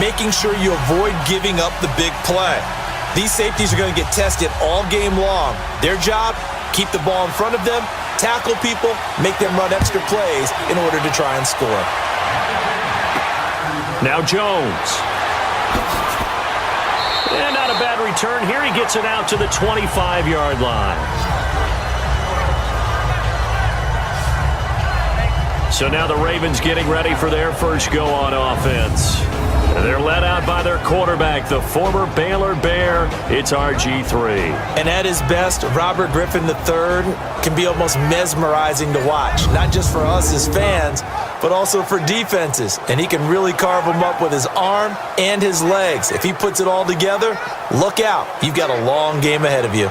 making sure you avoid giving up the big play. These safeties are going to get tested all game long. Their job, keep the ball in front of them, tackle people, make them run extra plays in order to try and score. Now Jones. And not a bad return here. He gets it out to the 25-yard line. So now the Ravens getting ready for their first go on offense. They're led out by their quarterback, the former Baylor Bear. It's RG3. And at his best, Robert Griffin III can be almost mesmerizing to watch, not just for us as fans, but also for defenses. And he can really carve them up with his arm and his legs. If he puts it all together, look out. You've got a long game ahead of you.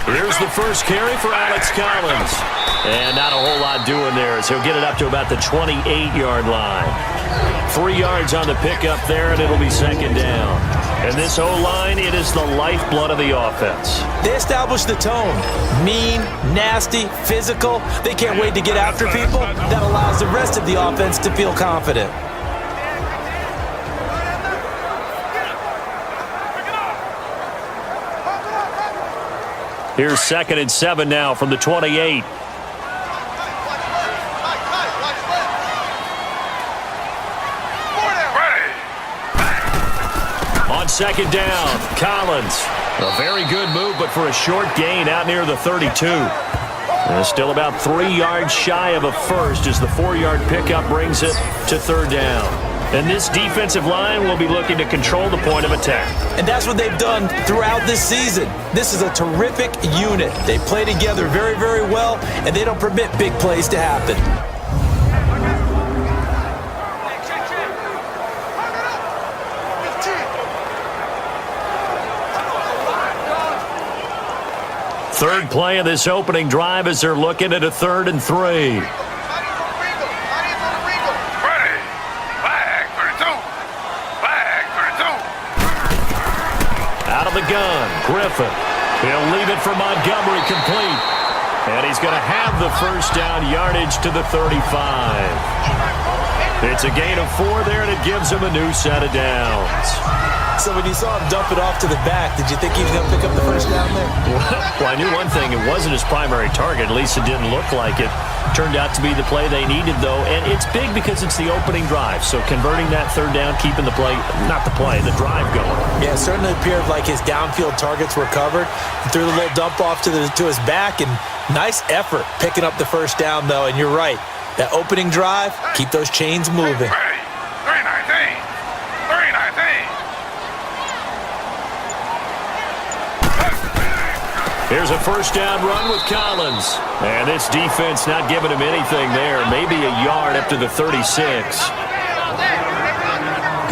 Here's the first carry for Alex Collins. And not a whole lot doing there as he'll get it up to about the 28-yard line. 3 yards on the pickup there, and it'll be second down. And this O-line, it is the lifeblood of the offense. They establish the tone. Mean, nasty, physical. They can't wait to get after people. That allows the rest of the offense to feel confident. Here's 2nd and 7 now from the 28. On 2nd down, Collins. A very good move, but for a short gain out near the 32. And still about 3 yards shy of a first as the 4-yard pickup brings it to 3rd down. And this defensive line will be looking to control the point of attack. And that's what they've done throughout this season. This is a terrific unit. They play together very, very well, and they don't permit big plays to happen. Third play of this opening drive as they're looking at a 3rd and 3. Out of the gun, Griffin. He'll leave it for Montgomery complete. And he's going to have the first down yardage to the 35. It's a gain of 4 there, and it gives him a new set of downs. So when you saw him dump it off to the back, did you think he was going to pick up the first down there? Well, I knew one thing. It wasn't his primary target. At least it didn't look like it. Turned out to be the play they needed, though. And it's big because it's the opening drive. So converting that 3rd down, keeping the play, not the play, the drive going. Yeah, it certainly appeared like his downfield targets were covered. He threw the little dump off to his back, and nice effort picking up the first down, though. And you're right. That opening drive, keep those chains moving. Here's a first down run with Collins. And this defense not giving him anything there. Maybe a yard up to the 36.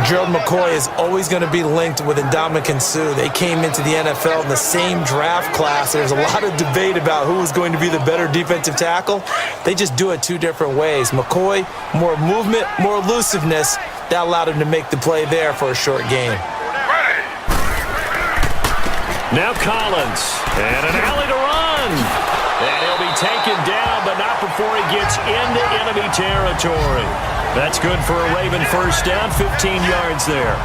Gerald McCoy is always going to be linked with Ndamukong Suh. They came into the NFL in the same draft class. There's a lot of debate about who was going to be the better defensive tackle. They just do it 2 different ways. McCoy, more movement, more elusiveness. That allowed him to make the play there for a short gain. Now Collins, and an alley to run. And he'll be taken down, but not before he gets into enemy territory. That's good for a Raven first down, 15 yards there.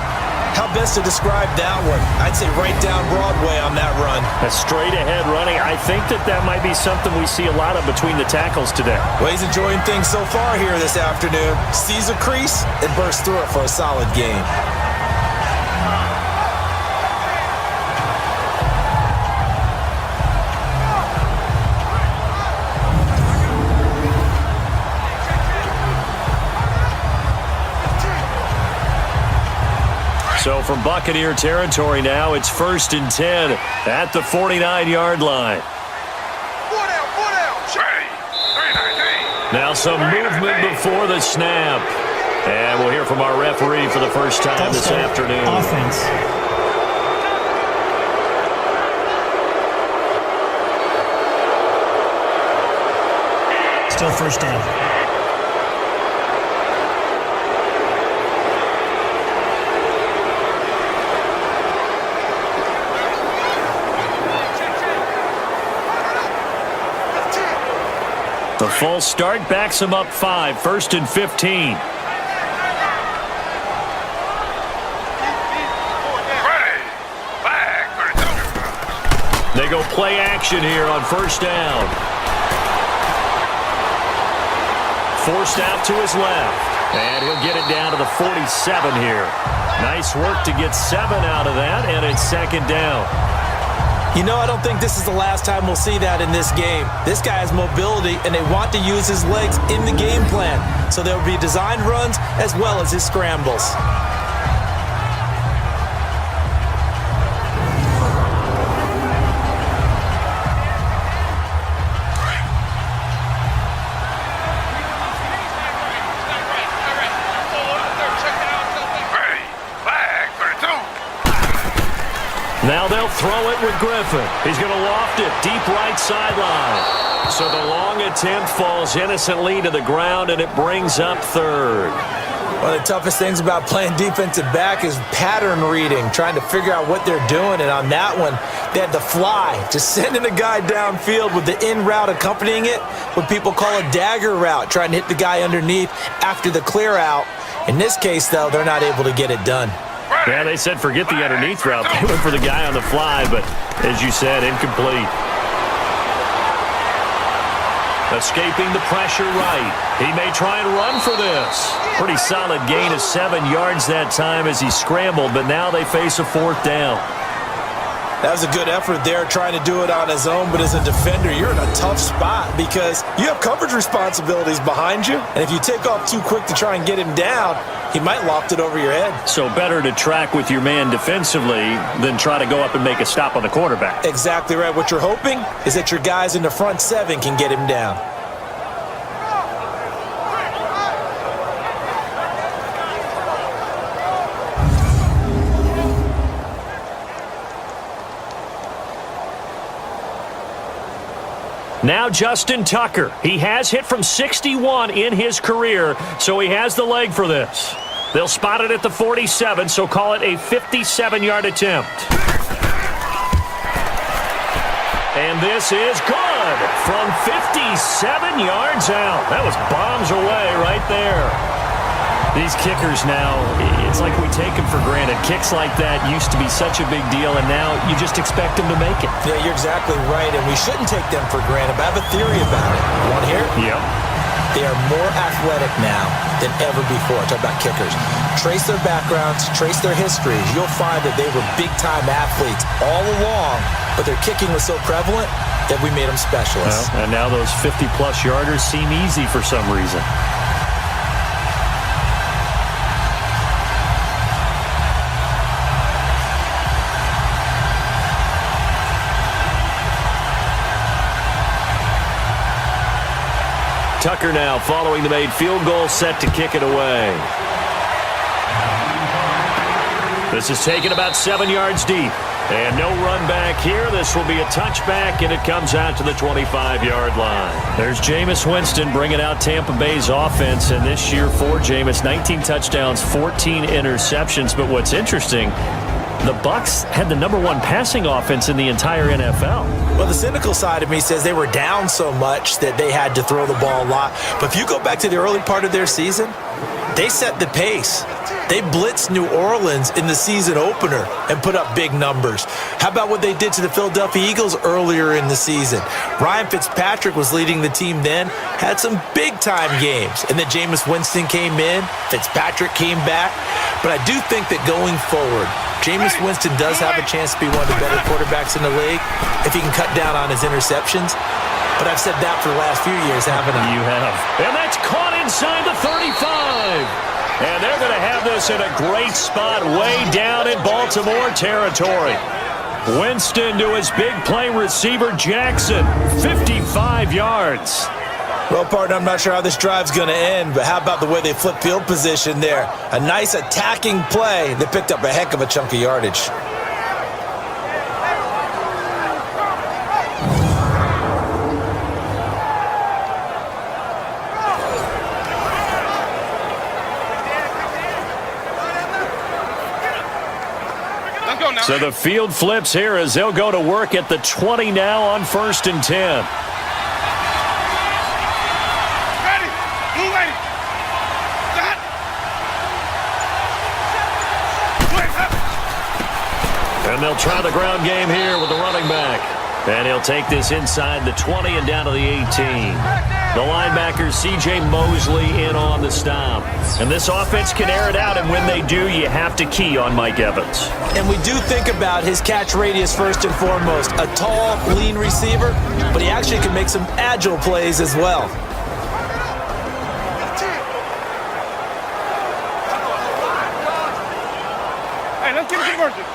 How best to describe that one? I'd say right down Broadway on that run. A straight-ahead running. I think that might be something we see a lot of between the tackles today. Well, he's enjoying things so far here this afternoon. Sees a crease and bursts through it for a solid gain. So from Buccaneer territory now, it's 1st and 10 at the 49-yard line. Now some movement before the snap. And we'll hear from our referee for the first time this afternoon. Offense. Still first down. False start backs him up 5, 1st and 15. They go play action here on 1st down. Forced out to his left. And he'll get it down to the 47 here. Nice work to get 7 out of that, and it's 2nd down. You know, I don't think this is the last time we'll see that in this game. This guy has mobility, and they want to use his legs in the game plan. So there will be designed runs as well as his scrambles. Now they'll throw it with Griffin. He's going to loft it deep right sideline. So the long attempt falls innocently to the ground, and it brings up 3rd. One of the toughest things about playing defensive back is pattern reading, trying to figure out what they're doing. And on that one, they had the fly, just sending a guy downfield with the in route accompanying it, what people call a dagger route, trying to hit the guy underneath after the clear out. In this case, though, they're not able to get it done. Yeah, they said forget the underneath route. They went for the guy on the fly, but as you said, incomplete. Escaping the pressure right. He may try and run for this. Pretty solid gain of 7 yards that time as he scrambled, but now they face a 4th down. That was a good effort there, trying to do it on his own, but as a defender, you're in a tough spot because you have coverage responsibilities behind you, and if you take off too quick to try and get him down, he might loft it over your head. So better to track with your man defensively than try to go up and make a stop on the quarterback. Exactly right. What you're hoping is that your guys in the front 7 can get him down. Now Justin Tucker. He has hit from 61 in his career, so he has the leg for this. They'll spot it at the 47, so call it a 57-yard attempt. And this is good from 57 yards out. That was bombs away right there. These kickers now, it's like we take them for granted. Kicks like that used to be such a big deal, and now you just expect them to make it. Yeah, you're exactly right, and we shouldn't take them for granted, but I have a theory about it. You want to hear it? Yep. They are more athletic now than ever before. Talk about kickers. Trace their backgrounds, trace their histories. You'll find that they were big-time athletes all along, but their kicking was so prevalent that we made them specialists. Well, and now those 50-plus yarders seem easy for some reason. Tucker now following the made field goal, set to kick it away. This is taken about 7 yards deep. And no run back here. This will be a touchback, and it comes out to the 25-yard line. There's Jameis Winston bringing out Tampa Bay's offense, and this year for Jameis, 19 touchdowns, 14 interceptions. But what's interesting, the Bucs had the #1 passing offense in the entire NFL. Well, the cynical side of me says they were down so much that they had to throw the ball a lot. But if you go back to the early part of their season, they set the pace. They blitzed New Orleans in the season opener and put up big numbers. How about what they did to the Philadelphia Eagles earlier in the season? Ryan Fitzpatrick was leading the team then, had some big-time games. And then Jameis Winston came in, Fitzpatrick came back. But I do think that going forward, Jameis Winston does have a chance to be one of the better quarterbacks in the league if he can cut down on his interceptions. But I've said that for the last few years, haven't I? You have. And that's caught inside the 35. And they're going to have this in a great spot way down in Baltimore territory. Winston to his big play receiver, Jackson, 55 yards. Well, partner, I'm not sure how this drive's going to end, but how about the way they flip field position there? A nice attacking play that picked up a heck of a chunk of yardage. So the field flips here as they'll go to work at the 20 now on 1st and 10. they'll try the ground game here with the running back. And he'll take this inside the 20 and down to the 18. The linebacker, C.J. Mosley, in on the stop. And this offense can air it out, and when they do, you have to key on Mike Evans. And we do think about his catch radius first and foremost. A tall, lean receiver, but he actually can make some agile plays as well. Hey, let's get it converted.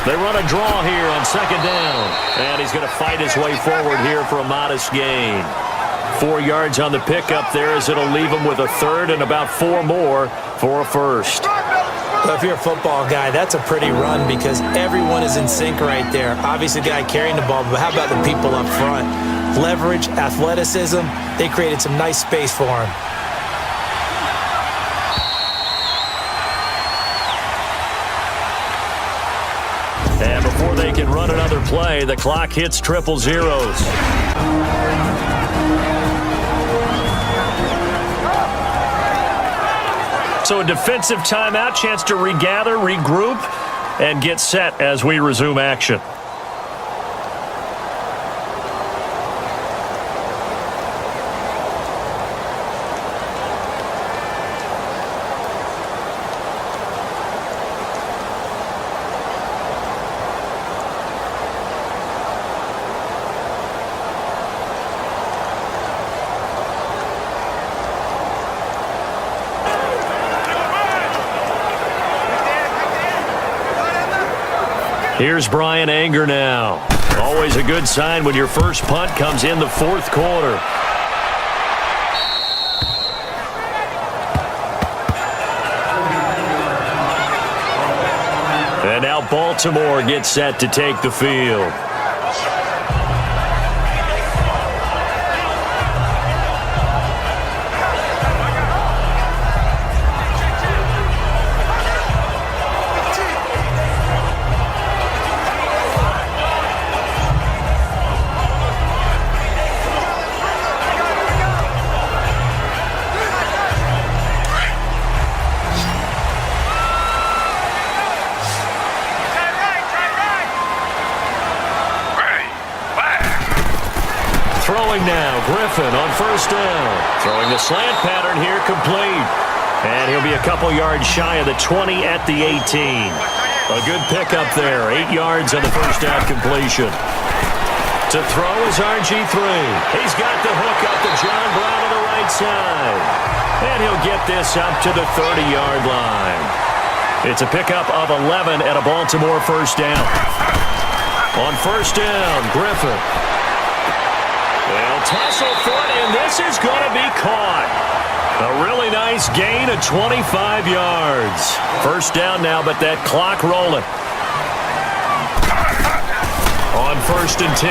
They run a draw here on second down. And he's going to fight his way forward here for a modest gain. 4 yards on the pickup there as it'll leave him with a third and about 4 more for a first. Well, if you're a football guy, that's a pretty run because everyone is in sync right there. Obviously, the guy carrying the ball, but how about the people up front? Leverage, athleticism, they created some nice space for him. And before they can run another play, the clock hits 000. So a defensive timeout, chance to regather, regroup, and get set as we resume action. Here's Brian Anger now. Always a good sign when your first punt comes in the fourth quarter. And now Baltimore gets set to take the field. Now, Griffin on first down. Throwing the slant pattern here, complete. And he'll be a couple yards shy of the 20 at the 18. A good pickup there. 8 yards on the first down completion. To throw is RG3. He's got the hook up to John Brown on the right side. And he'll get this up to the 30-yard line. It's a pickup of 11 at a Baltimore first down. On first down, Griffin. They'll tussle foot, and this is going to be caught. A really nice gain of 25 yards. First down now, but that clock rolling. On first and 10,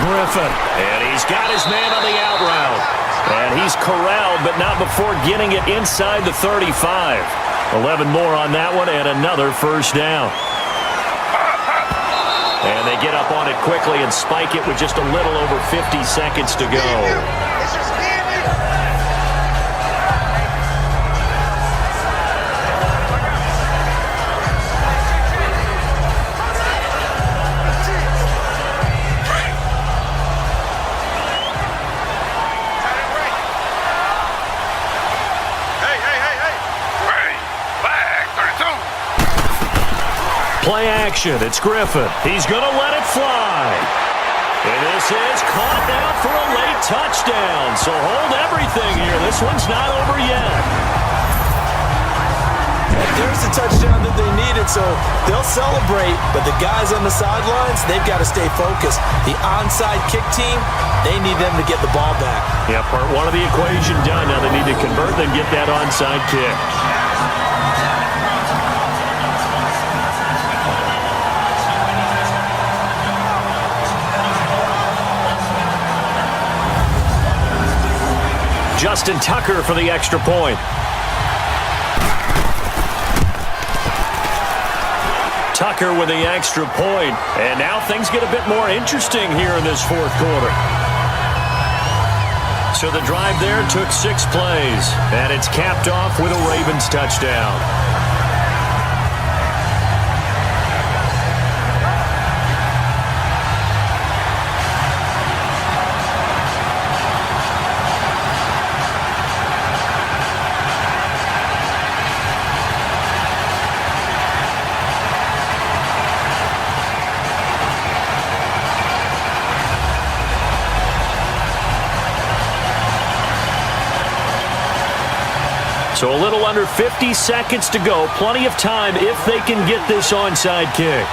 Griffin. And he's got his man on the out route. And he's corralled, but not before getting it inside the 35. 11 more on that one, and another first down. And they get up on it quickly and spike it with just a little over 50 seconds to go. Play action. It's Griffin. He's going to let it fly. And this is caught now for a late touchdown. So hold everything here. This one's not over yet. There's the touchdown that they needed, so they'll celebrate. But the guys on the sidelines, they've got to stay focused. The onside kick team, they need them to get the ball back. Yeah, part one of the equation done. Now they need to convert and get that onside kick. Justin Tucker for the extra point. Tucker with the extra point. And now things get a bit more interesting here in this fourth quarter. So the drive there took 6 plays, and it's capped off with a Ravens touchdown. So a little under 50 seconds to go. Plenty of time if they can get this onside kick.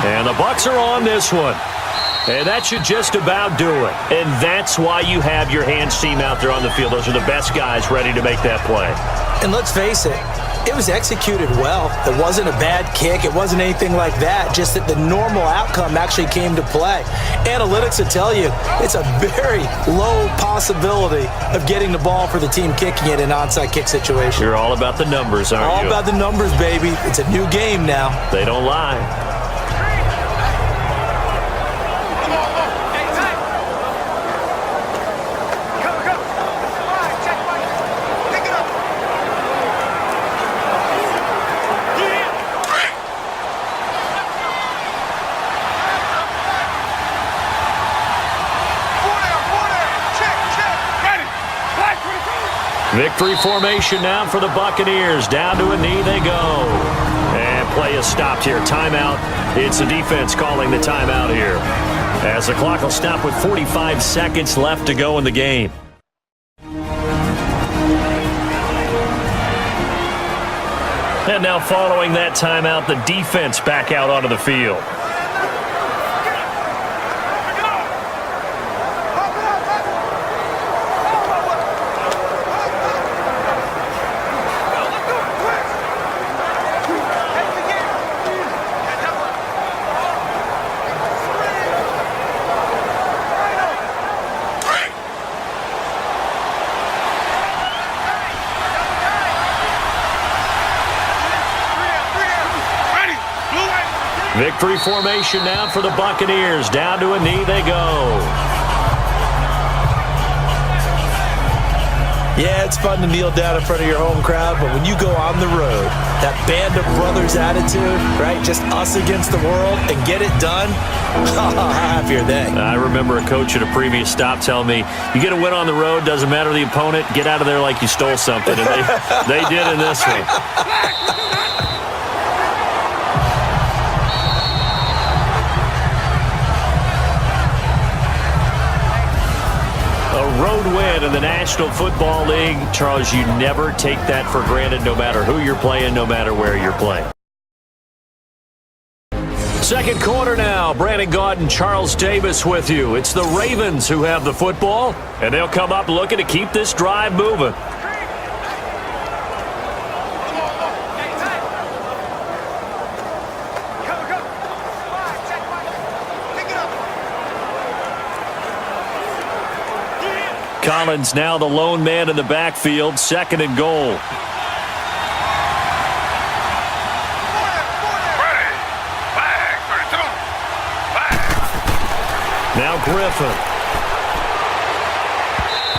And the Bucs are on this one. And that should just about do it. And that's why you have your hands team out there on the field. Those are the best guys ready to make that play. And let's face it, it was executed well. It wasn't a bad kick. It wasn't anything like that. Just that the normal outcome actually came to play. Analytics will tell you it's a very low possibility of getting the ball for the team kicking it in an onside kick situation. You're all about the numbers, aren't you? All about the numbers, baby. It's a new game now. They don't lie. Victory formation now for the Buccaneers. Down to a knee they go. And play is stopped here. Timeout. It's the defense calling the timeout here, as the clock will stop with 45 seconds left to go in the game. And now following that timeout, the defense back out onto the field. Victory formation now for the Buccaneers. Down to a knee they go. Yeah, it's fun to kneel down in front of your home crowd, but when you go on the road, that band of brothers attitude, right? Just us against the world and get it done. How happy are they? I remember a coach at a previous stop telling me, you get a win on the road, doesn't matter the opponent, get out of there like you stole something. And they did in this one. Road win in the National Football League. Charles, you never take that for granted, no matter who you're playing, no matter where you're playing. Second quarter now. Brandon Gaudin, Charles Davis with you. It's the Ravens who have the football, and they'll come up looking to keep this drive moving. Collins now the lone man in the backfield, 2nd and goal. Now Griffin.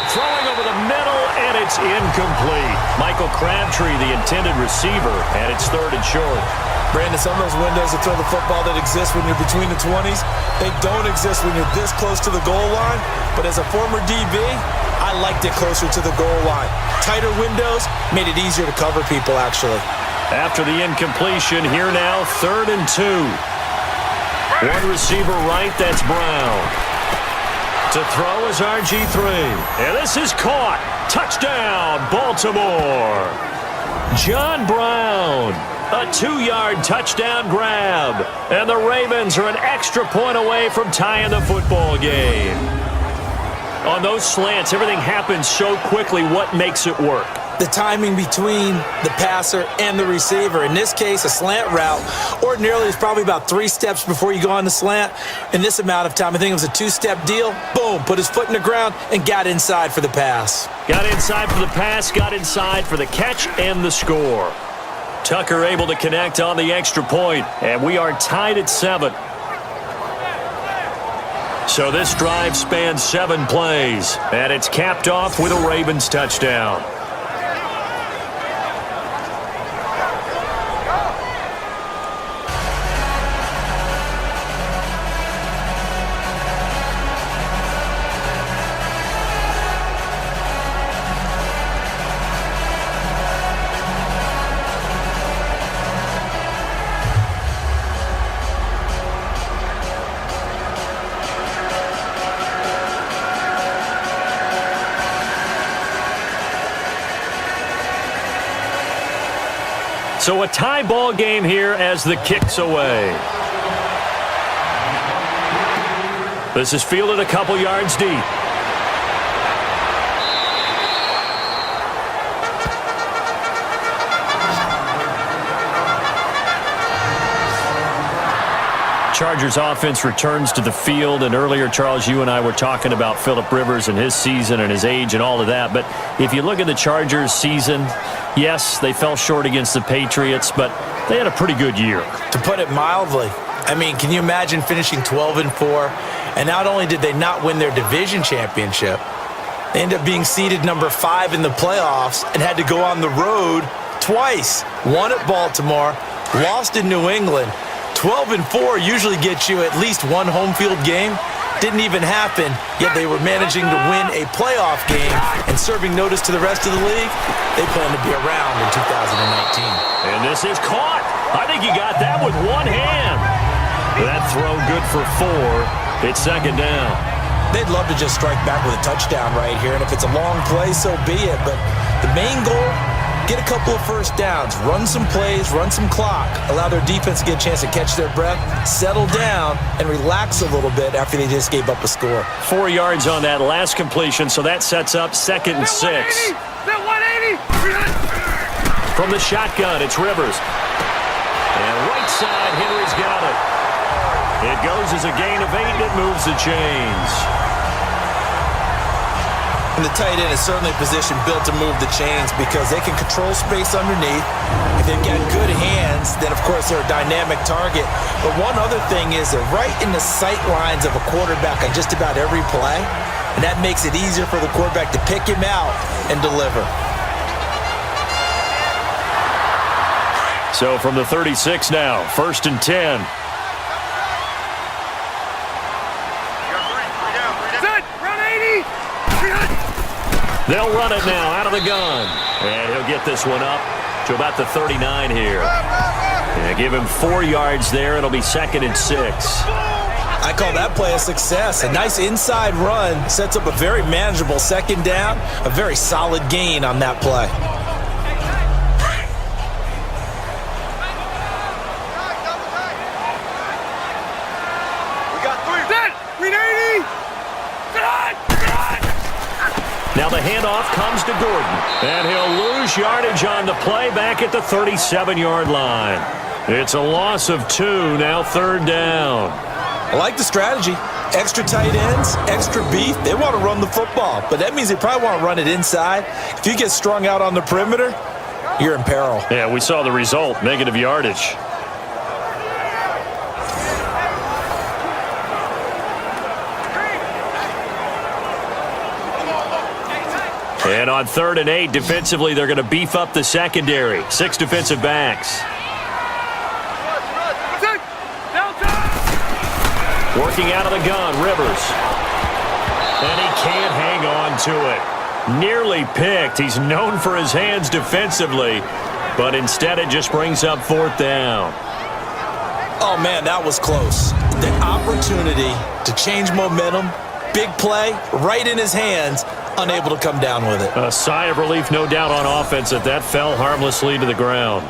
Throwing over the middle, and it's incomplete. Michael Crabtree, the intended receiver, and it's 3rd and short. Brandon, some of those windows to throw the football that exist when you're between the 20s, they don't exist when you're this close to the goal line. But as a former DB, I liked it closer to the goal line. Tighter windows made it easier to cover people, actually. After the incompletion, here now, 3rd and 2. One receiver right, that's Brown. To throw is RG3. And this is caught. Touchdown, Baltimore. John Brown. A 2-yard touchdown grab. And the Ravens are an extra point away from tying the football game. On those slants, everything happens so quickly. What makes it work? The timing between the passer and the receiver. In this case, a slant route ordinarily is probably about 3 steps before you go on the slant. In this amount of time, I think it was a 2-step deal. Boom, put his foot in the ground and got inside for the pass. Got inside for the pass, got inside for the catch and the score. Tucker able to connect on the extra point, and we are tied at 7. So this drive spans 7 plays, and it's capped off with a Ravens touchdown. So a tie ball game here as the kick's away. This is fielded a couple yards deep. Chargers offense returns to the field, and earlier, Charles, you and I were talking about Phillip Rivers and his season and his age and all of that, but if you look at the Chargers season, yes, they fell short against the Patriots, but they had a pretty good year. To put it mildly, I mean, can you imagine finishing 12-4, and not only did they not win their division championship, they ended up being seeded number 5 in the playoffs and had to go on the road twice. Won at Baltimore, lost in New England. 12-4 usually gets you at least one home field game. Didn't even happen, yet they were managing to win a playoff game and serving notice to the rest of the league. They plan to be around in 2019. And this is caught. I think he got that with one hand. That throw good for 4. It's second down. They'd love to just strike back with a touchdown right here, and if it's a long play, so be it. But the main goal, get a couple of first downs, run some plays, run some clock, allow their defense to get a chance to catch their breath, settle down, and relax a little bit after they just gave up a score. 4 yards on that last completion, so that sets up 2nd and 6. That 180! From the shotgun, it's Rivers. And right side, Henry's got it. It goes as a gain of 8, and it moves the chains. And the tight end is certainly a position built to move the chains because they can control space underneath. If they've got good hands, then of course they're a dynamic target. But one other thing is they're right in the sight lines of a quarterback on just about every play. And that makes it easier for the quarterback to pick him out and deliver. So from the 36 now, 1st and 10. They'll run it now out of the gun. And he'll get this one up to about the 39 here. And give him 4 yards there. It'll be 2nd and 6. I call that play a success. A nice inside run sets up a very manageable 2nd down. A very solid gain on that play. Now the handoff comes to Gordon. And he'll lose yardage on the play back at the 37-yard line. It's a loss of 2, now 3rd down. I like the strategy. Extra tight ends, extra beef. They want to run the football, but that means they probably want to run it inside. If you get strung out on the perimeter, you're in peril. Yeah, we saw the result, negative yardage. And on 3rd and 8, defensively, they're going to beef up the secondary. 6 defensive backs. Working out of the gun, Rivers. And he can't hang on to it. Nearly picked. He's known for his hands defensively, but instead it just brings up 4th down. Oh, man, that was close. The opportunity to change momentum, big play, right in his hands, unable to come down with it. A sigh of relief, no doubt, on offense that fell harmlessly to the ground.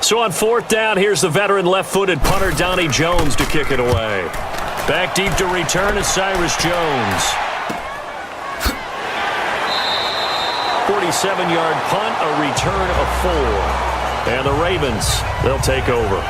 So on 4th down, here's the veteran left-footed punter Donnie Jones to kick it away. Back deep to return is Cyrus Jones. 47-yard punt, a return of 4. And the Ravens, they'll take over.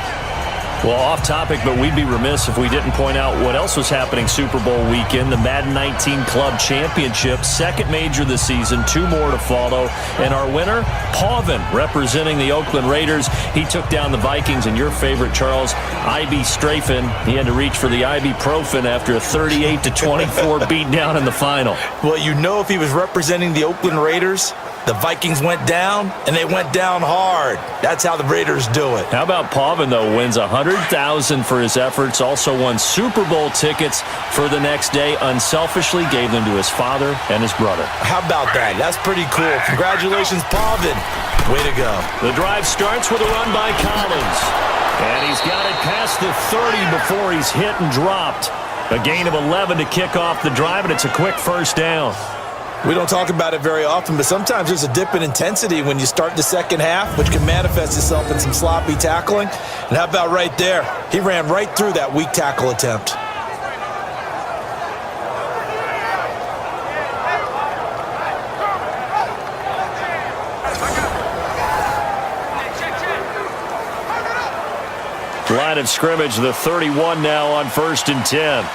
Well, off topic, but we'd be remiss if we didn't point out what else was happening Super Bowl weekend. The Madden 19 Club Championship, second major this season, 2 more to follow. And our winner, Pauvin, representing the Oakland Raiders. He took down the Vikings, and your favorite, Charles, IB Strafen. He had to reach for the ibuprofen after a 38-24 beatdown in the final. Well, you know, if he was representing the Oakland Raiders, the Vikings went down, and they went down hard. That's how the Raiders do it. How about Pauvin, though, wins $100,000 for his efforts, also won Super Bowl tickets for the next day, unselfishly gave them to his father and his brother. How about that? That's pretty cool. Congratulations, Pauvin. Way to go. The drive starts with a run by Collins. And he's got it past the 30 before he's hit and dropped. A gain of 11 to kick off the drive, and it's a quick first down. We don't talk about it very often, but sometimes there's a dip in intensity when you start the second half, which can manifest itself in some sloppy tackling. And how about right there? He ran right through that weak tackle attempt. Line of scrimmage, the 31 now on 1st and 10.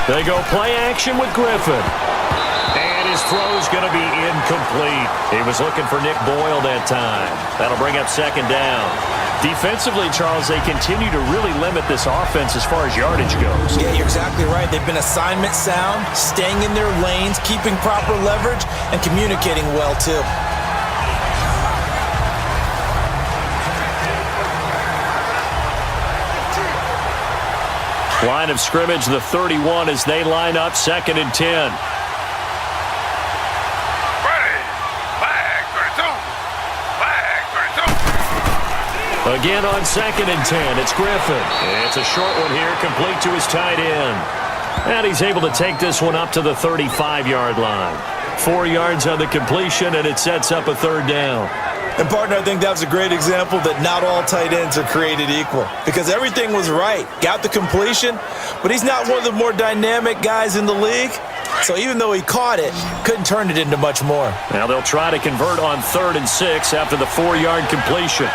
They go play action with Griffin. And his throw's going to be incomplete. He was looking for Nick Boyle that time. That'll bring up second down. Defensively, Charles, they continue to really limit this offense as far as yardage goes. Yeah, you're exactly right. They've been assignment sound, staying in their lanes, keeping proper leverage, and communicating well, too. Line of scrimmage, the 31 as they line up 2nd and 10. Again on 2nd and 10, it's Griffin. It's a short one here, complete to his tight end. And he's able to take this one up to the 35-yard line. 4 yards on the completion, and it sets up a 3rd down. And, partner, I think that was a great example that not all tight ends are created equal, because everything was right. Got the completion, but he's not one of the more dynamic guys in the league. So even though he caught it, couldn't turn it into much more. Now they'll try to convert on 3rd and 6 after the 4-yard completion.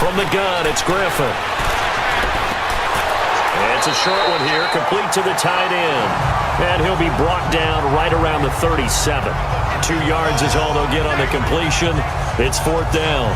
From the gun, it's Griffin. It's a short one here, complete to the tight end. And he'll be brought down right around the 37. 2 yards is all they'll get on the completion. It's 4th down.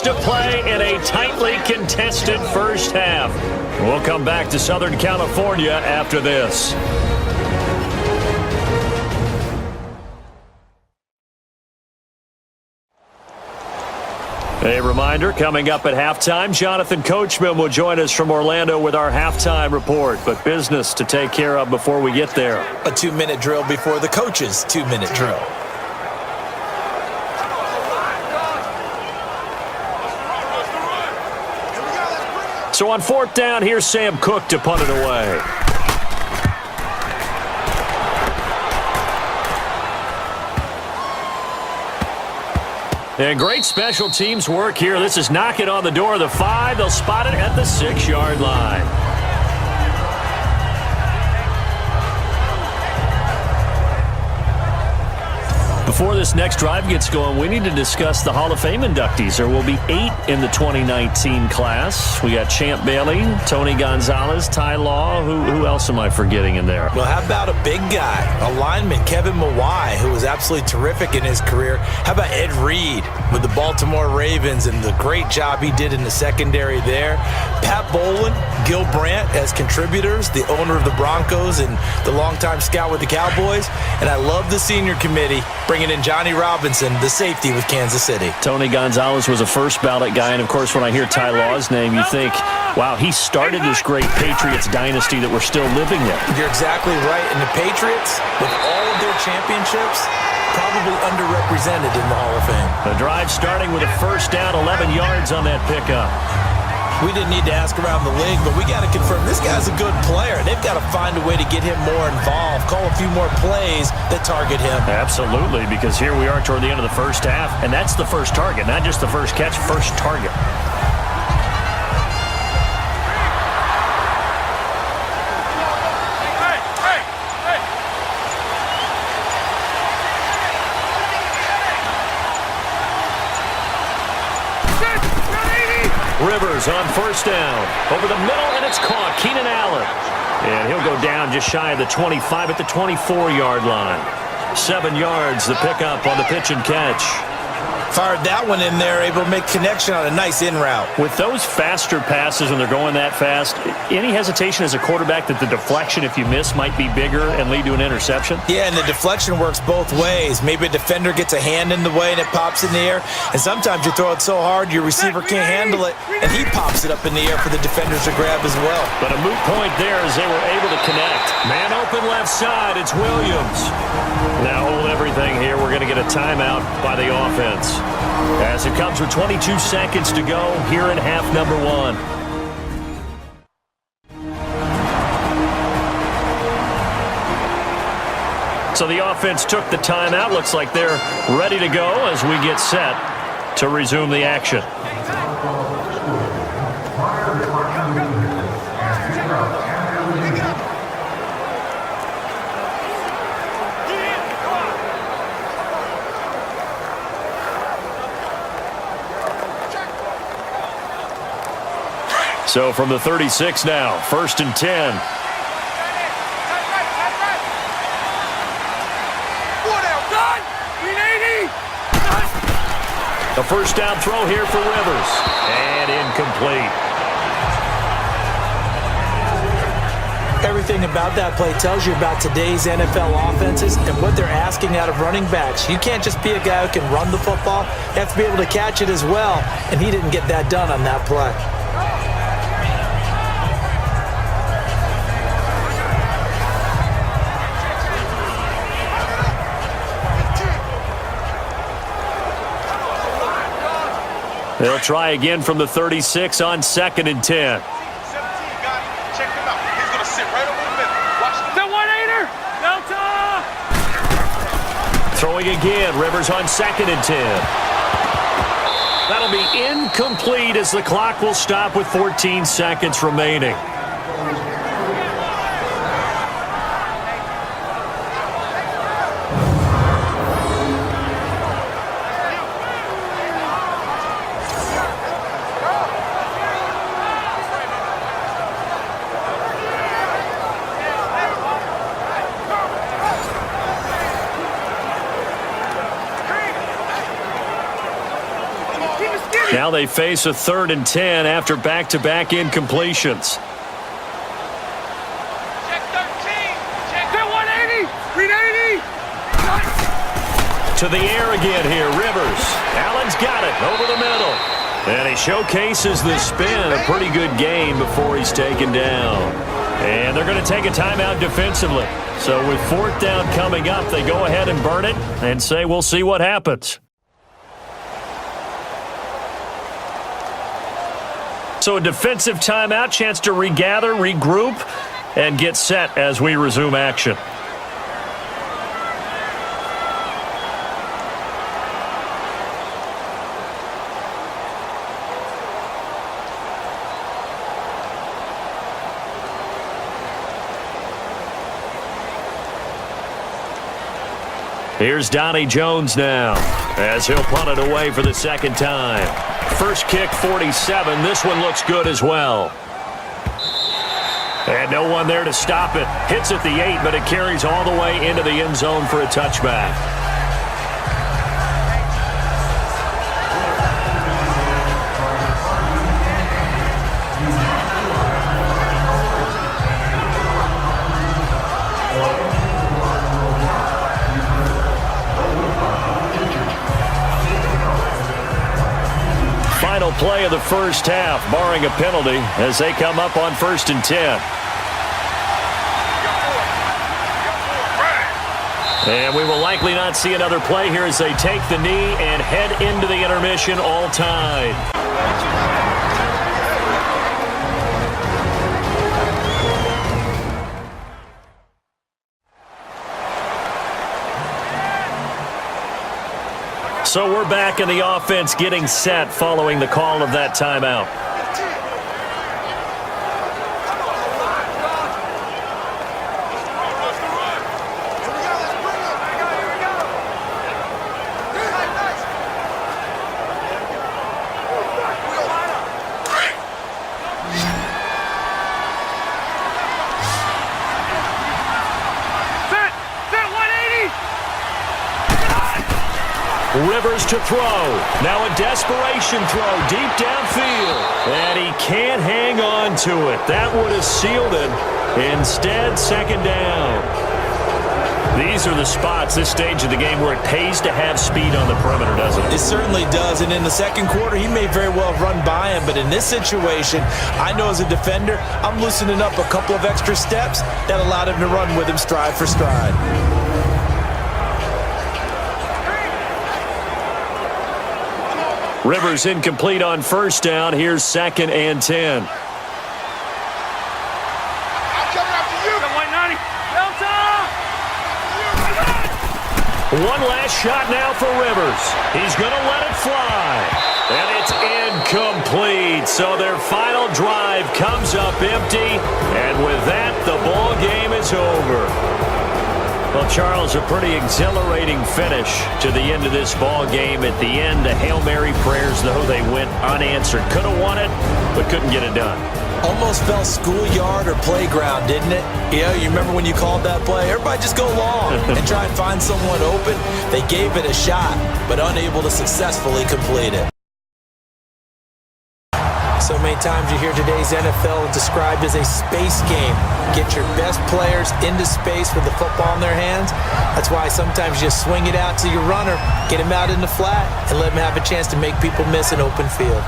To play in a tightly contested first half. We'll come back to Southern California after this. A reminder, coming up at halftime, Jonathan Coachman will join us from Orlando with our halftime report, but business to take care of before we get there. A 2-minute drill before the coach's 2-minute drill. So on 4th down, here's Sam Cook to punt it away. And great special teams work here. This is knocking on the door of the 5. They'll spot it at the 6-yard line. Before this next drive gets going, we need to discuss the Hall of Fame inductees. There will be 8 in the 2019 class. We got Champ Bailey, Tony Gonzalez, Ty Law. Who else am I forgetting in there? Well, how about a big guy, a lineman, Kevin Mawai, who was absolutely terrific in his career. How about Ed Reed with the Baltimore Ravens and the great job he did in the secondary there. Pat Bowlen, Gil Brandt as contributors, the owner of the Broncos and the longtime scout with the Cowboys. And I love the senior committee bringing in Johnny Robinson, the safety with Kansas City. Tony Gonzalez was a first ballot guy, and of course when I hear Ty Law's name, you think, wow, he started this great Patriots dynasty that we're still living in. You're exactly right. And the Patriots, with all of their championships, probably underrepresented in the Hall of Fame. The drive starting with a first down, 11 yards on that pickup. We didn't need to ask around the league, but we got to confirm this guy's a good player. They've got to find a way to get him more involved, call a few more plays that target him. Absolutely, because here we are toward the end of the first half, and that's the first target, not just the first catch, first target. Rivers on first down. Over the middle, and it's caught. Keenan Allen. And he'll go down just shy of the 25 at the 24-yard line. 7 yards, the pickup on the pitch and catch. Fired that one in there, able to make connection on a nice in route. With those faster passes when they're going that fast, any hesitation as a quarterback that the deflection, if you miss, might be bigger and lead to an interception? Yeah, and the deflection works both ways. Maybe a defender gets a hand in the way and it pops in the air. And sometimes you throw it so hard your receiver can't handle it, and he pops it up in the air for the defenders to grab as well. But a moot point there as they were able to connect. Man open left side, it's Williams. Now hold everything here. We're going to get a timeout by the offense. As it comes with 22 seconds to go here in half number 1. So the offense took the timeout. Looks like they're ready to go as we get set to resume the action. So from the 36 now, 1st and 10. A first down throw here for Rivers. And incomplete. Everything about that play tells you about today's NFL offenses and what they're asking out of running backs. You can't just be a guy who can run the football. You have to be able to catch it as well, and he didn't get that done on that play. They'll try again from the 36 on 2nd and 10. 17 got him. Check him out. He's going to sit right over the middle. Watch the 1-8er. Delta. Throwing again. Rivers on 2nd and 10. That'll be incomplete as the clock will stop with 14 seconds remaining. Now they face a 3rd and 10 after back-to-back incompletions. Check 13. Check that 180. 380. To the air again here, Rivers. Allen's got it over the middle. And he showcases the spin. A pretty good game before he's taken down. And they're going to take a timeout defensively. So with 4th down coming up, they go ahead and burn it and say we'll see what happens. So a defensive timeout, chance to regather, regroup, and get set as we resume action. Here's Donnie Jones now as he'll punt it away for the 2nd time. First kick, 47. This one looks good as well. And no one there to stop it. Hits at the 8, but it carries all the way into the end zone for a touchback. Final play of the first half, barring a penalty, as they come up on 1st and 10. And we will likely not see another play here as they take the knee and head into the intermission all tied. So we're back in the offense getting set following the call of that timeout. Rivers to throw. Now a desperation throw deep downfield. And he can't hang on to it. That would have sealed it. Instead, second down. These are the spots, this stage of the game, where it pays to have speed on the perimeter, doesn't it? It certainly does. And in the second quarter, he may very well run by him. But in this situation, I know as a defender, I'm loosening up a couple of extra steps that allowed him to run with him stride for stride. Rivers incomplete on first down. Here's 2nd and 10. One last shot now for Rivers. He's going to let it fly. And it's incomplete. So their final drive comes up empty. And with that, the ball game is over. Well, Charles, a pretty exhilarating finish to the end of this ball game. At the end, the Hail Mary prayers, though, they went unanswered. Could have won it, but couldn't get it done. Almost felt schoolyard or playground, didn't it? Yeah, you remember when you called that play? Everybody just go long and try and find someone open. They gave it a shot, but unable to successfully complete it. So many times you hear today's NFL described as a space game. Get your best players into space with the football in their hands. That's why sometimes you just swing it out to your runner, get him out in the flat, and let him have a chance to make people miss an open field.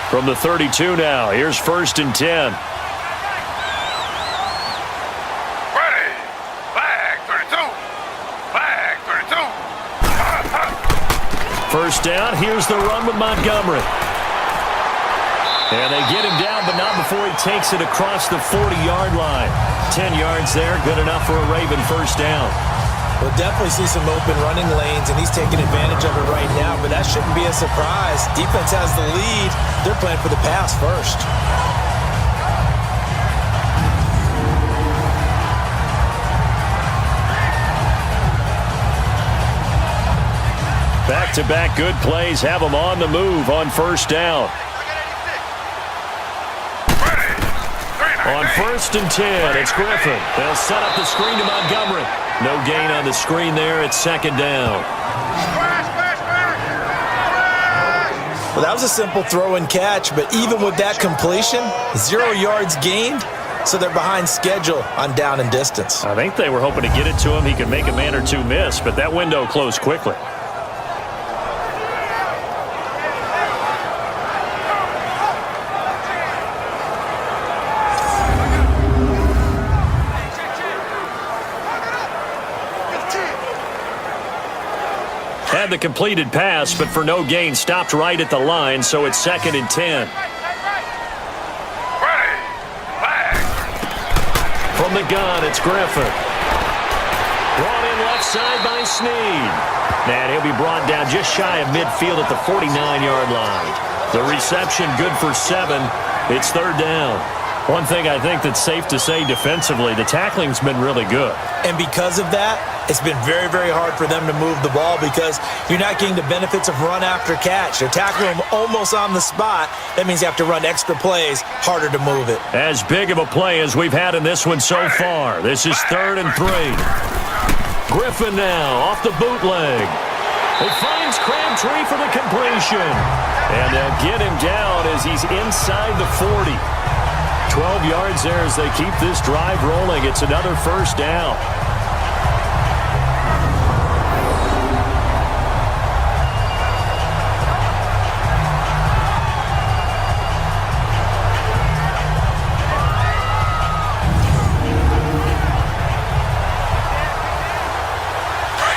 From the 32 now, here's 1st and 10. Ready. Flag 32. Flag 32. First down, here's the run with Montgomery. And they get him down, but not before he takes it across the 40-yard line. 10 yards there, good enough for a Raven first down. We'll definitely see some open running lanes, and he's taking advantage of it right now, but that shouldn't be a surprise. Defense has the lead. They're playing for the pass first. Back-to-back good plays have them on the move on first down. On 1st and 10, it's Griffin. They'll set up the screen to Montgomery. No gain on the screen there. It's 2nd down. Well, that was a simple throw and catch, but even with that completion, 0 yards gained, so they're behind schedule on down and distance. I think they were hoping to get it to him. He could make a man or two miss, but that window closed quickly. Had the completed pass, but for no gain, stopped right at the line, so it's 2nd and 10. From the gun, it's Griffin. Brought in left side by Snead. And he'll be brought down just shy of midfield at the 49-yard line. The reception good for 7. It's 3rd down. One thing I think that's safe to say defensively, the tackling's been really good. And because of that, it's been very, very hard for them to move the ball because you're not getting the benefits of run after catch. They're tackling them almost on the spot. That means you have to run extra plays, harder to move it. As big of a play as we've had in this one so far. This is 3rd and 3. Griffin now off the bootleg. He finds Crabtree for the completion. And they'll get him down as he's inside the 40. 12 yards there as they keep this drive rolling. It's another first down.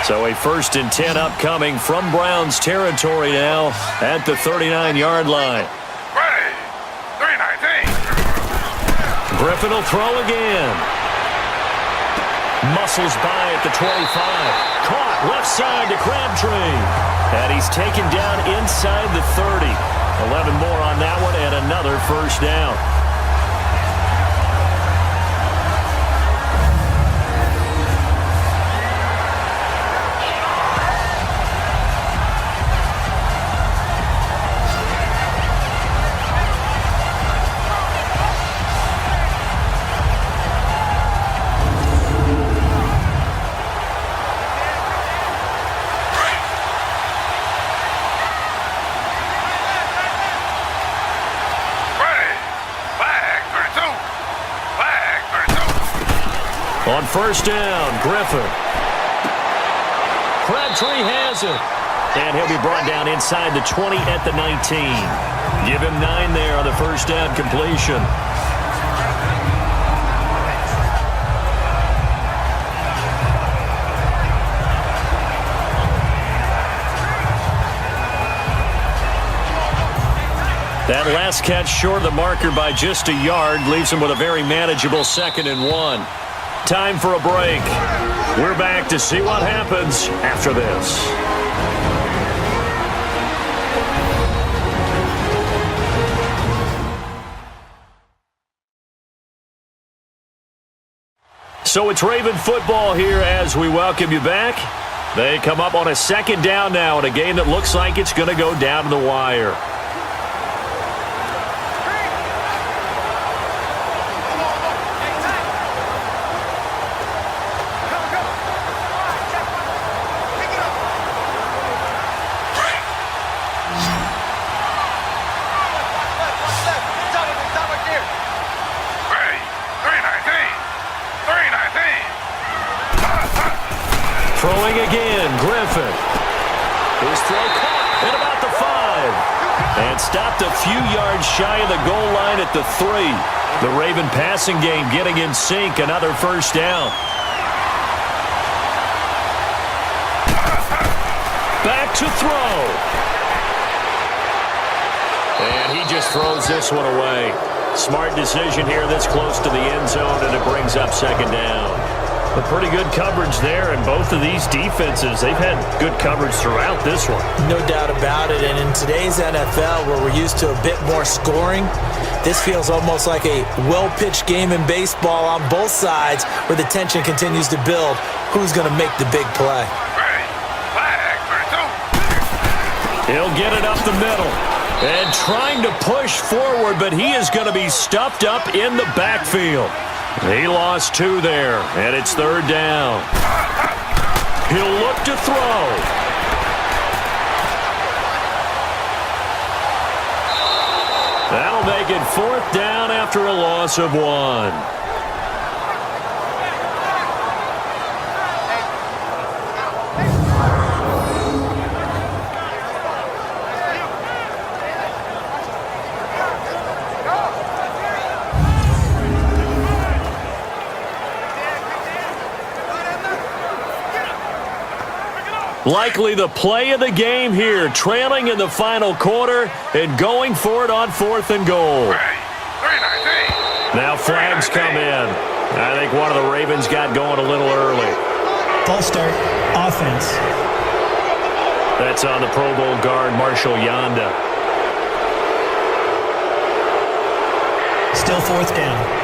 So a 1st and 10 upcoming from Browns territory now at the 39-yard line. Ready. 3-19. Griffin will throw again. Muscles by at the 25. Caught left side to Crabtree. And he's taken down inside the 30. 11 more on that one and another 1st down. On 1st down, Griffin. Crabtree has it. And he'll be brought down inside the 20 at the 19. Give him 9 there on the 1st down completion. That last catch short of the marker by just a yard leaves him with a very manageable 2nd and 1. Time for a break. We're back to see what happens after this. So it's Raven football here as we welcome you back. They come up on a 2nd down now in a game that looks like it's going to go down to the wire. Throwing again, Griffin. His throw caught at about the 5. And stopped a few yards shy of the goal line at the 3. The Raven passing game getting in sync. Another 1st down. Back to throw. And he just throws this one away. Smart decision here this close to the end zone, and it brings up 2nd down. But pretty good coverage there, and both of these defenses, they've had good coverage throughout this one. No doubt about it, and in today's NFL, where we're used to a bit more scoring, this feels almost like a well-pitched game in baseball on both sides, where the tension continues to build. Who's going to make the big play? He'll get it up the middle, and trying to push forward, but he is going to be stuffed up in the backfield. He lost 2 there, and it's 3rd down. He'll look to throw. That'll make it 4th down after a loss of 1. Likely the play of the game here, trailing in the final quarter and going for it on 4th and goal. Now flags come in. I think one of the Ravens got going a little early. False start, offense. That's on the Pro Bowl guard, Marshall Yanda. Still 4th down.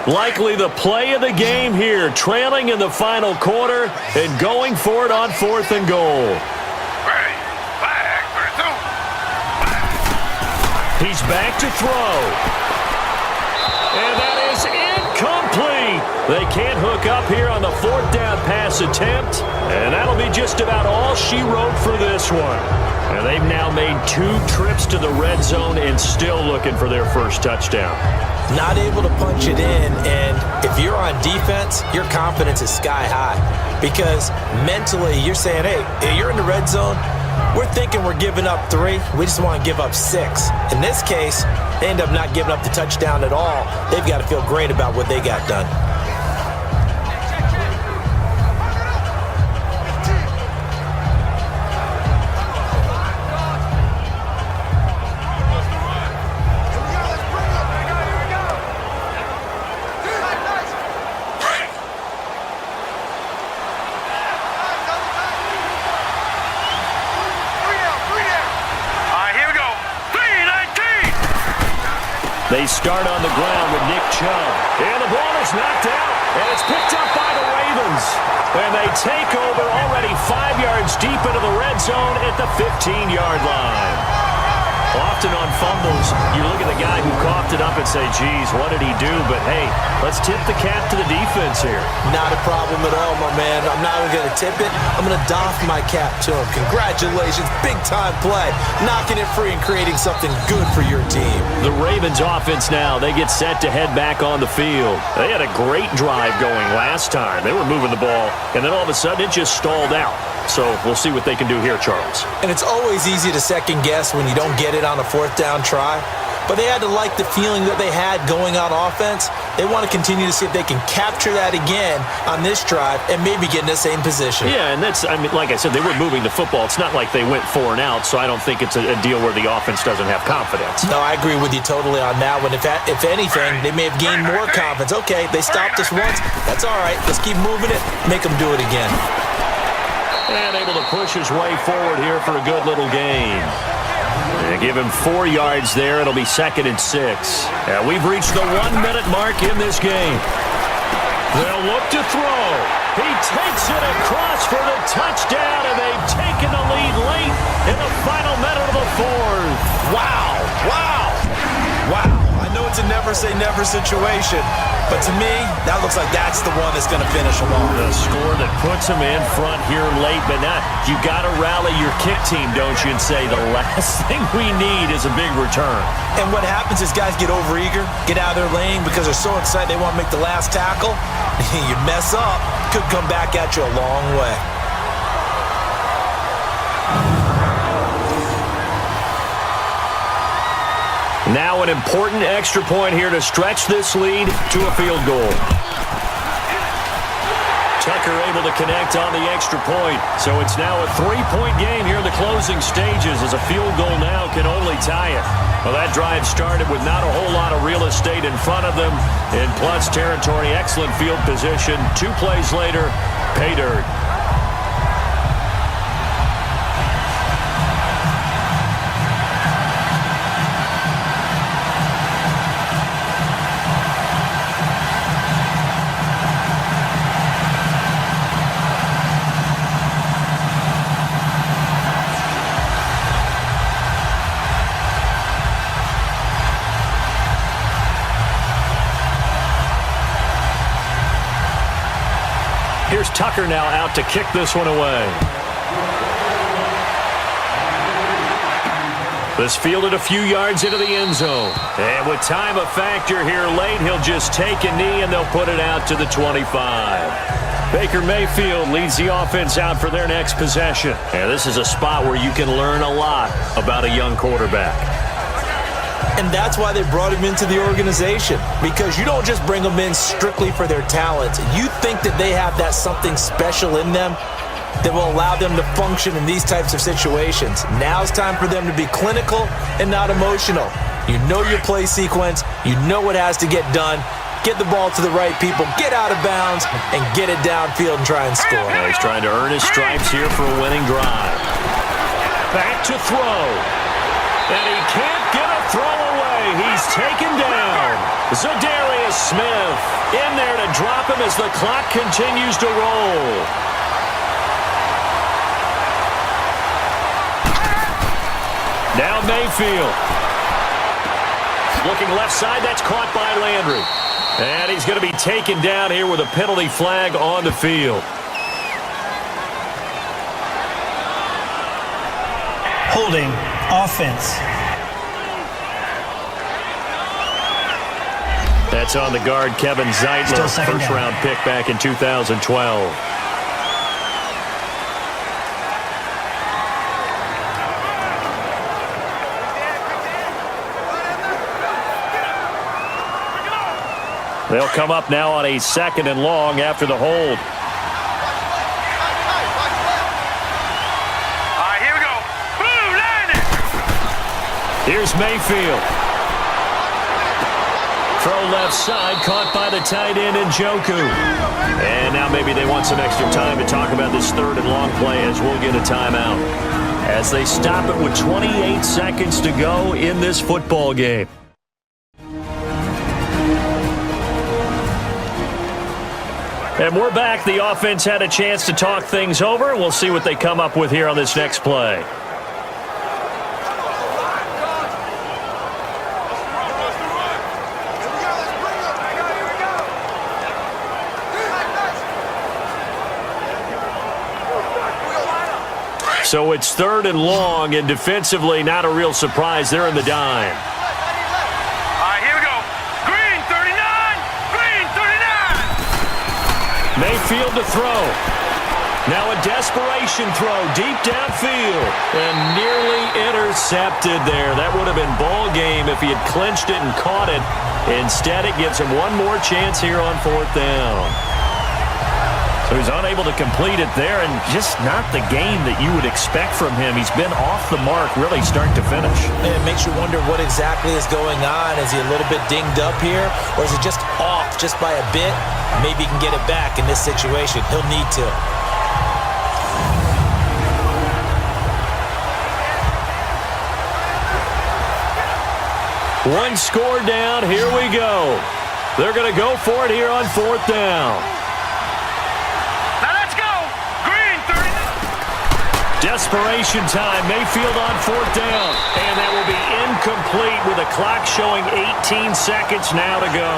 Likely the play of the game here, trailing in the final quarter and going for it on 4th and goal. He's back to throw. And that is incomplete. They can't hook up here on the 4th down pass attempt. And that'll be just about all she wrote for this one. And they've now made 2 trips to the red zone and still looking for their first touchdown. Not able to punch it in, and if you're on defense, your confidence is sky high because mentally you're saying, hey, you're in the red zone, We're thinking we're giving up 3. We just want to give up 6. In this case, they end up not giving up the touchdown at all. They've got to feel great about what they got done. They start on the ground with Nick Chubb. And the ball is knocked out. And it's picked up by the Ravens. And they take over already 5 yards deep into the red zone at the 15-yard line. Often on fumbles, you look at the guy who coughed it up and say, geez, what did he do? But, hey, let's tip the cap to the defense here. Not a problem at all, my man. I'm not even going to tip it. I'm going to doff my cap to him. Congratulations. Big-time play. Knocking it free and creating something good for your team. The Ravens offense now, they get set to head back on the field. They had a great drive going last time. They were moving the ball, and then all of a sudden it just stalled out. So we'll see what they can do here, Charles. And it's always easy to second-guess when you don't get it on a 4th down try. But they had to like the feeling that they had going on offense. They want to continue to see if they can capture that again on this drive and maybe get in the same position. Yeah, and that's, I mean, like I said, they were moving the football. It's not like they went 4 and out, so I don't think it's a deal where the offense doesn't have confidence. No, I agree with you totally on that one. If anything, they may have gained more confidence. Okay, they stopped us once. That's all right. Let's keep moving it. Make them do it again. And able to push his way forward here for a good little gain. And give him 4 yards there. It'll be 2nd and 6. And we've reached the 1-minute mark in this game. They'll look to throw. He takes it across for the touchdown, and they've taken the lead late in the final minute of the 4th. Wow. Wow. Wow. I know it's a never-say-never situation, but to me, that looks like that's the one that's going to finish them off. The score that puts them in front here late, but now you got to rally your kick team, don't you, and say the last thing we need is a big return. And what happens is guys get overeager, get out of their lane because they're so excited they want to make the last tackle. You mess up, could come back at you a long way. Now an important extra point here to stretch this lead to a field goal. Tucker able to connect on the extra point. So it's now a 3-point game here in the closing stages as a field goal now can only tie it. Well, that drive started with not a whole lot of real estate in front of them. In plus territory, excellent field position. 2 plays later, pay dirt. Here's Tucker now out to kick this one away. This fielded a few yards into the end zone. And with time a factor here late, he'll just take a knee and they'll put it out to the 25. Baker Mayfield leads the offense out for their next possession. And this is a spot where you can learn a lot about a young quarterback. And that's why they brought him into the organization, because you don't just bring them in strictly for their talent. You think that they have that something special in them that will allow them to function in these types of situations. Now it's time for them to be clinical and not emotional. You know your play sequence. You know what has to get done. Get the ball to the right people, get out of bounds, and get it downfield and try and score. Well, he's trying to earn his stripes here for a winning drive. Back to throw. And he can't get a throw away. He's taken down. Zadarius Smith in there to drop him as the clock continues to roll. Now Mayfield. Looking left side, that's caught by Landry. And he's going to be taken down here with a penalty flag on the field. Holding, offense. That's on the guard, Kevin Zeitler, first-round pick back in 2012. They'll come up now on a 2nd and long after the hold. All right, here we go. Boom, landing. Here's Mayfield. Throw left side, caught by the tight end Njoku. And now maybe they want some extra time to talk about this 3rd and long play as we'll get a timeout. As they stop it with 28 seconds to go in this football game. And we're back. The offense had a chance to talk things over. We'll see what they come up with here on this next play. So it's 3rd and long, and defensively, not a real surprise. They're in the dime. All right, here we go. Green 39. Green 39. Mayfield to throw. Now a desperation throw deep downfield. And nearly intercepted there. That would have been ball game if he had clinched it and caught it. Instead, it gives him one more chance here on 4th down. So he's unable to complete it there, and just not the game that you would expect from him. He's been off the mark really start to finish. And it makes you wonder what exactly is going on. Is he a little bit dinged up here, or is it just off just by a bit? Maybe he can get it back in this situation. He'll need to. One score down. Here we go. They're going to go for it here on 4th down. Desperation time. Mayfield on 4th down. And that will be incomplete with a clock showing 18 seconds now to go.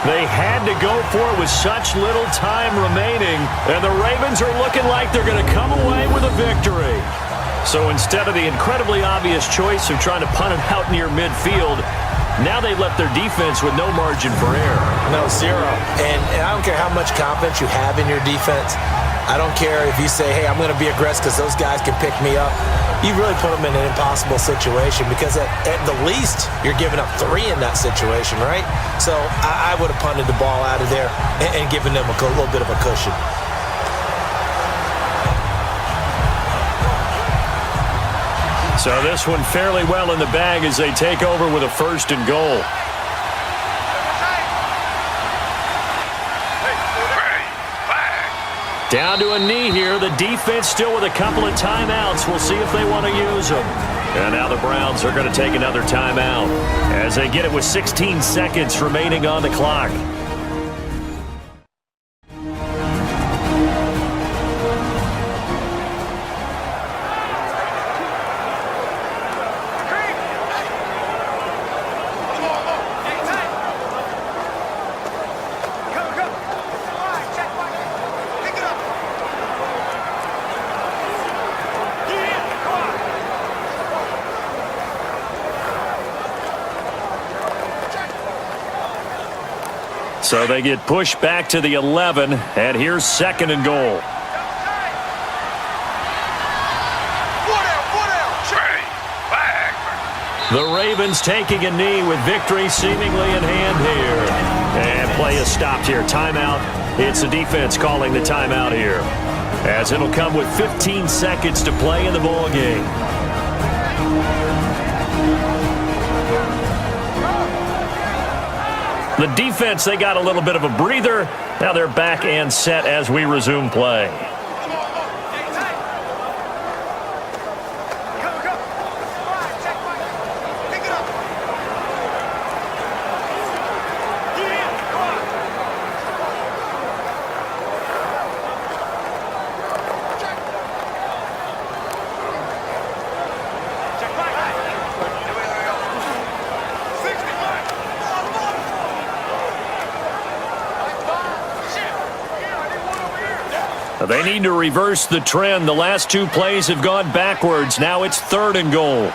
They had to go for it with such little time remaining. And the Ravens are looking like they're going to come away with a victory. So instead of the incredibly obvious choice of trying to punt it out near midfield, now they left their defense with no margin for error. No, zero. And I don't care how much confidence you have in your defense. I don't care if you say, hey, I'm going to be aggressive because those guys can pick me up. You really put them in an impossible situation because at the least, you're giving up 3 in that situation, right? So I would have punted the ball out of there and given them a little bit of a cushion. So this one fairly well in the bag as they take over with a 1st and goal. Down to a knee here. The defense still with a couple of timeouts. We'll see if they want to use them. And now the Browns are going to take another timeout as they get it with 16 seconds remaining on the clock. So they get pushed back to the 11, and here's 2nd and goal. The Ravens taking a knee with victory seemingly in hand here. And play is stopped here. Timeout. It's the defense calling the timeout here, as it'll come with 15 seconds to play in the ball game. The defense, they got a little bit of a breather. Now they're back and set as we resume play. They need to reverse the trend. The last 2 plays have gone backwards. Now it's 3rd and goal.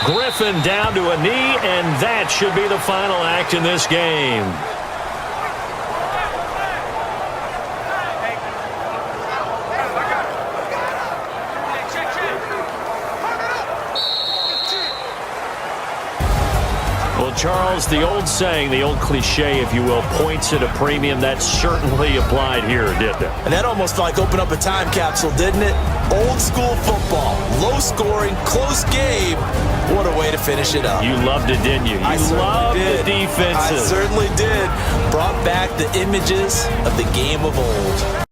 Griffin down to a knee, and that should be the final act in this game. Well, Charles, the old saying, the old cliche, if you will, points at a premium, that certainly applied here, didn't it? And that almost like opened up a time capsule, didn't it? Old school football, low scoring, close game. What a way to finish it up. You loved it, didn't you? You loved the defenses. I certainly did. Brought back the images of the game of old.